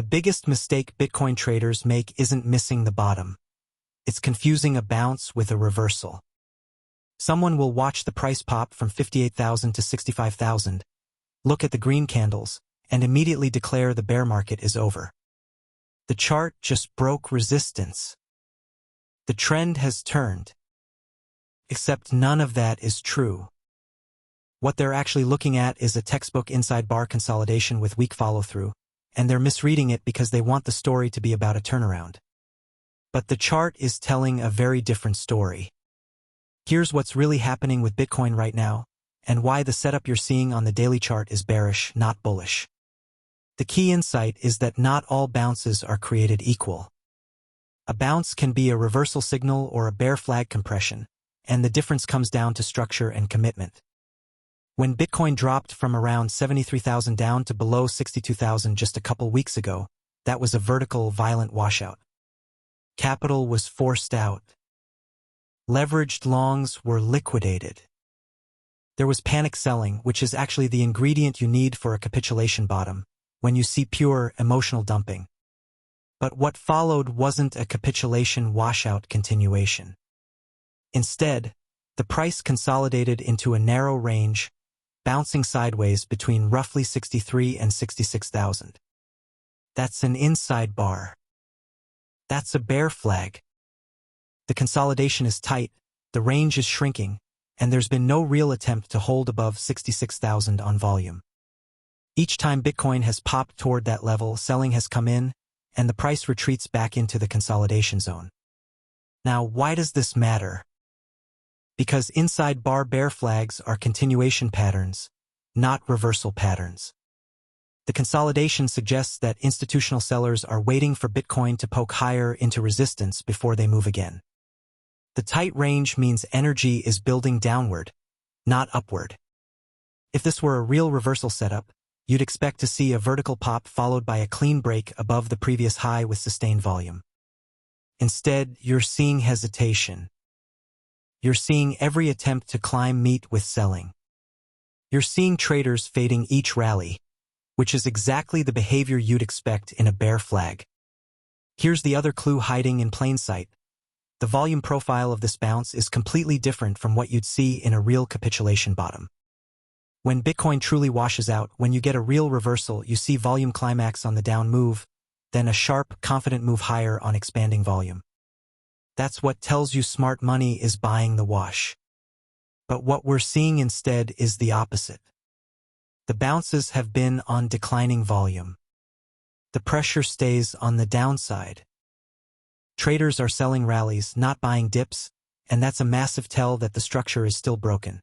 The biggest mistake Bitcoin traders make isn't missing the bottom. It's confusing a bounce with a reversal. Someone will watch the price pop from 58,000 to 65,000, look at the green candles, and immediately declare the bear market is over. The chart just broke resistance. The trend has turned. Except none of that is true. What they're actually looking at is a textbook inside bar consolidation with weak follow-through, and they're misreading it because they want the story to be about a turnaround. But the chart is telling a very different story. Here's what's really happening with Bitcoin right now, and why the setup you're seeing on the daily chart is bearish, not bullish. The key insight is that not all bounces are created equal. A bounce can be a reversal signal or a bear flag compression, and the difference comes down to structure and commitment. When Bitcoin dropped from around 73,000 down to below 62,000 just a couple weeks ago, that was a vertical, violent washout. Capital was forced out. Leveraged longs were liquidated. There was panic selling, which is actually the ingredient you need for a capitulation bottom, when you see pure emotional dumping. But what followed wasn't a capitulation washout continuation. Instead, the price consolidated into a narrow range, bouncing sideways between roughly 63 and 66,000. That's an inside bar. That's a bear flag. The consolidation is tight, the range is shrinking, and there's been no real attempt to hold above 66,000 on volume. Each time Bitcoin has popped toward that level, selling has come in, and the price retreats back into the consolidation zone. Now, why does this matter? Because inside bar bear flags are continuation patterns, not reversal patterns. The consolidation suggests that institutional sellers are waiting for Bitcoin to poke higher into resistance before they move again. The tight range means energy is building downward, not upward. If this were a real reversal setup, you'd expect to see a vertical pop followed by a clean break above the previous high with sustained volume. Instead, you're seeing hesitation. You're seeing every attempt to climb meet with selling. You're seeing traders fading each rally, which is exactly the behavior you'd expect in a bear flag. Here's the other clue hiding in plain sight. The volume profile of this bounce is completely different from what you'd see in a real capitulation bottom. When Bitcoin truly washes out, when you get a real reversal, you see volume climax on the down move, then a sharp, confident move higher on expanding volume. That's what tells you smart money is buying the wash. But what we're seeing instead is the opposite. The bounces have been on declining volume. The pressure stays on the downside. Traders are selling rallies, not buying dips, and that's a massive tell that the structure is still broken.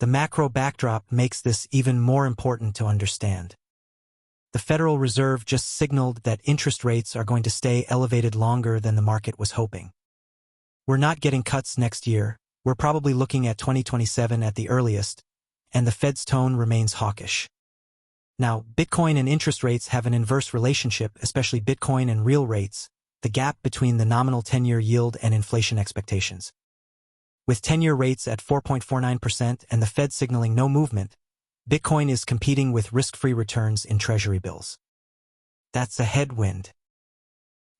The macro backdrop makes this even more important to understand. The Federal Reserve just signaled that interest rates are going to stay elevated longer than the market was hoping. We're not getting cuts next year, we're probably looking at 2027 at the earliest, and the Fed's tone remains hawkish. Now, Bitcoin and interest rates have an inverse relationship, especially Bitcoin and real rates, the gap between the nominal 10-year yield and inflation expectations. With 10-year rates at 4.49% and the Fed signaling no movement, Bitcoin is competing with risk-free returns in Treasury bills. That's a headwind.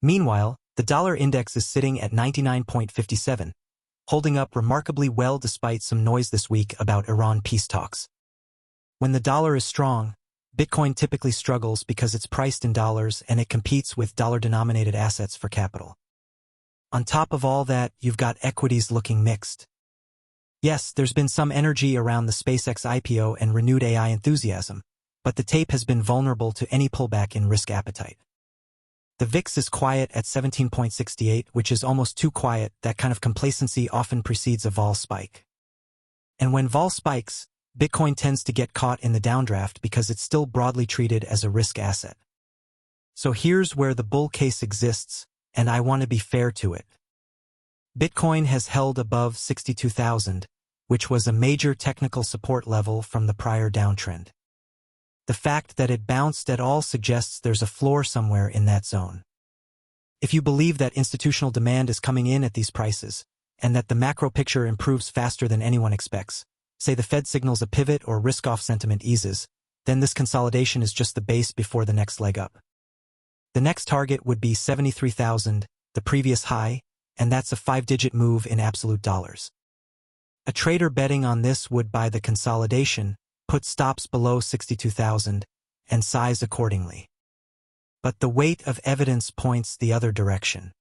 Meanwhile, the dollar index is sitting at 99.57, holding up remarkably well despite some noise this week about Iran peace talks. When the dollar is strong, Bitcoin typically struggles because it's priced in dollars and it competes with dollar-denominated assets for capital. On top of all that, you've got equities looking mixed. Yes, there's been some energy around the SpaceX IPO and renewed AI enthusiasm, but the tape has been vulnerable to any pullback in risk appetite. The VIX is quiet at 17.68, which is almost too quiet. That kind of complacency often precedes a vol spike. And when vol spikes, Bitcoin tends to get caught in the downdraft because it's still broadly treated as a risk asset. So here's where the bull case exists, and I want to be fair to it. Bitcoin has held above 62,000, which was a major technical support level from the prior downtrend. The fact that it bounced at all suggests there's a floor somewhere in that zone. If you believe that institutional demand is coming in at these prices, and that the macro picture improves faster than anyone expects, say the Fed signals a pivot or risk-off sentiment eases, then this consolidation is just the base before the next leg up. The next target would be 73,000, the previous high, and that's a 5-digit move in absolute dollars. A trader betting on this would buy the consolidation, put stops below 62,000, and size accordingly. But the weight of evidence points the other direction.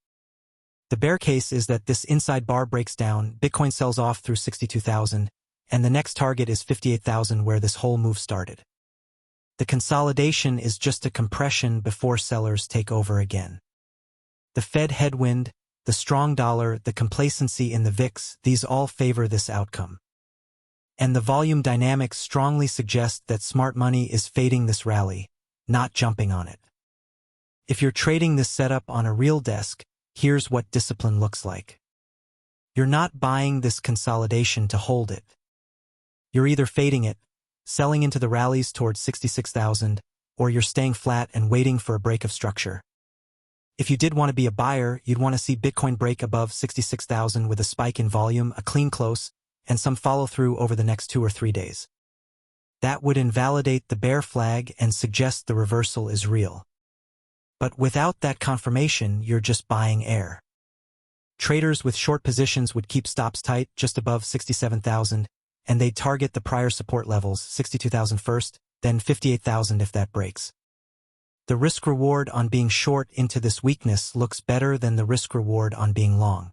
The bear case is that this inside bar breaks down, Bitcoin sells off through 62,000, and the next target is 58,000 where this whole move started. The consolidation is just a compression before sellers take over again. The Fed headwind, the strong dollar, the complacency in the VIX, these all favor this outcome. And the volume dynamics strongly suggest that smart money is fading this rally, not jumping on it. If you're trading this setup on a real desk, here's what discipline looks like. You're not buying this consolidation to hold it. You're either fading it, selling into the rallies towards 66,000, or you're staying flat and waiting for a break of structure. If you did want to be a buyer, you'd want to see Bitcoin break above 66,000 with a spike in volume, a clean close, and some follow-through over the next 2 or 3 days. That would invalidate the bear flag and suggest the reversal is real. But without that confirmation, you're just buying air. Traders with short positions would keep stops tight just above 67,000, and they'd target the prior support levels, 62,000 first, then 58,000 if that breaks. The risk-reward on being short into this weakness looks better than the risk-reward on being long.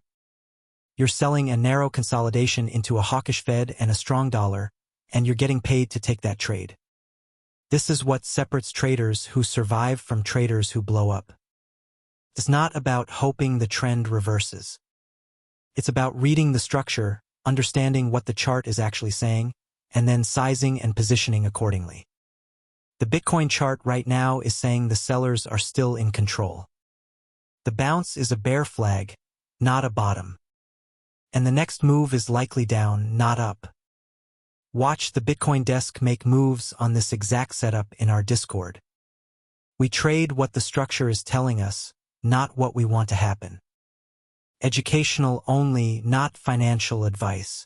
You're selling a narrow consolidation into a hawkish Fed and a strong dollar, and you're getting paid to take that trade. This is what separates traders who survive from traders who blow up. It's not about hoping the trend reverses. It's about reading the structure, understanding what the chart is actually saying, and then sizing and positioning accordingly. The Bitcoin chart right now is saying the sellers are still in control. The bounce is a bear flag, not a bottom. And the next move is likely down, not up. Watch the Bitcoin desk make moves on this exact setup in our Discord. We trade what the structure is telling us, not what we want to happen. Educational only, not financial advice.